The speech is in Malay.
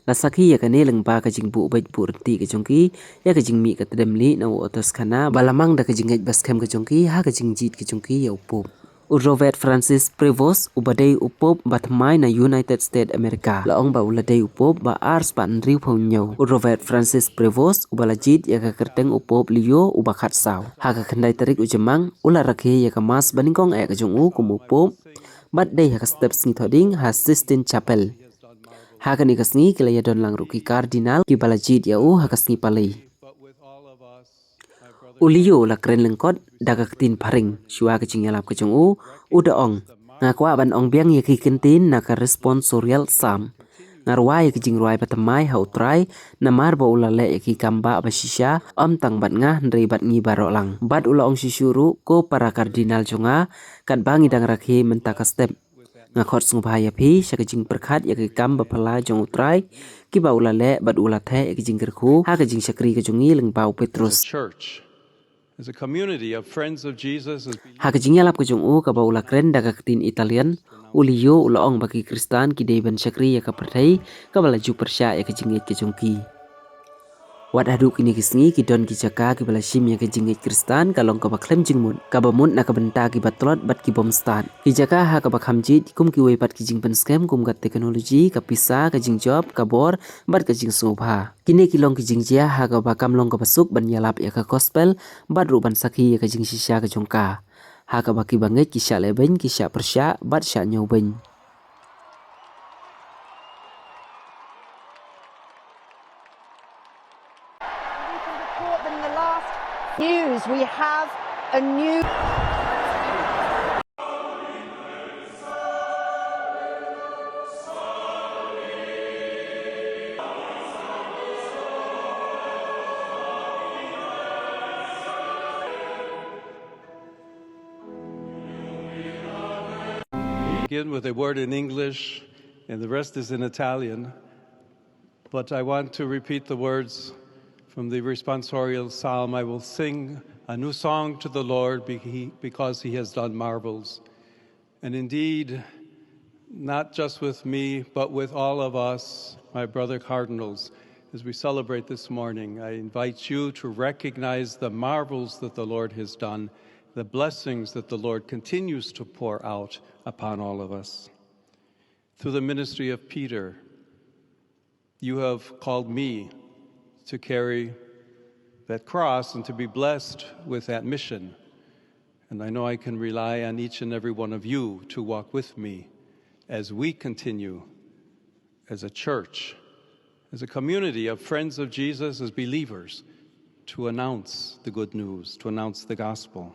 La sakhi ya kane leng ba ka jing bu bait bu rti ka jongki ya ka jing mi ka tedem li na otos khana balamang da ka jing ngej baskem ka jongki ha ka jing jit ka jongki ya upop Robert Francis Prevost ubadai upop ba Thymmai na United States America la ong ba uladai upop ba ars pan riu phong nyo Robert Francis Prevost ubala jit ya ka kerteng upop liyo uba khat saw ha ka khandai tarik ujemang ula rakhe ya ka mas baningkong e ka jong u kum upop bat dei ha ka steps ni thoding ha Sistine Chapel Hakani kasni kila ya don lang ruki kardinal ki balajid ya ha kasni palai. Uliyo la kren lengkot daga ketin paring shua kecing yalap kecung uda ong. Ngakwa ban ong biang ya ki kentin na ka responsorial sam. Ngarwa ya kecing ruai patamai ha utrai namar ba ula le ya ki kamba basisha tang bat ngah ndri bat ngi barok lang. Bat ula ong sisuru ko para kardinal jonga kat bangi dang rakhi mentaka step. Ngakot sungpaya pi sa kajing perkhat ya kam bapala jong utrai ki ba ulale bat ulate ya kajing kerku ha kajing sakri kajongi leng bau Petrus as a community of friends of Jesus ha kajing yalap kajong ka ba ula kren daga ketin Italian uliyo ula ong bagi Kristan ki deben sakri ya kapertai ka bala ju persya ya kajing kajongki Wat aduk ini kisngi ki don ki jaka ki bala shim ya ki jingit Kristan kalong ka baklem jingmun ka bamut na ka benta ki batlot bat ki bom stan ki jaka ha ka bakhamjit kum ki wepat ki jing pen scam kum ka teknologi ka pisa ka jing job ka bor bat ka jing subha kini ki long ki jing jia ha ka bakam long ka basuk ban yalap ya ka gospel bat ru ban sakhi ya ka jing shisha ka jongka ha ka baki banget ki sha leben ki sha persya bat sha nyoben In the last news, we have a new. Begin with a word in English, and the rest is in Italian. But I want to repeat the words from the responsorial psalm. I will sing a new song to the Lord because he has done marvels. And indeed, not just with me, but with all of us, my brother cardinals, as we celebrate this morning, I invite you to recognize the marvels that the Lord has done, the blessings that the Lord continues to pour out upon all of us. Through the ministry of Peter, you have called me to carry that cross and to be blessed with that mission. And I know I can rely on each and every one of you to walk with me as we continue as a church, as a community of friends of Jesus, as believers, to announce the good news, to announce the gospel.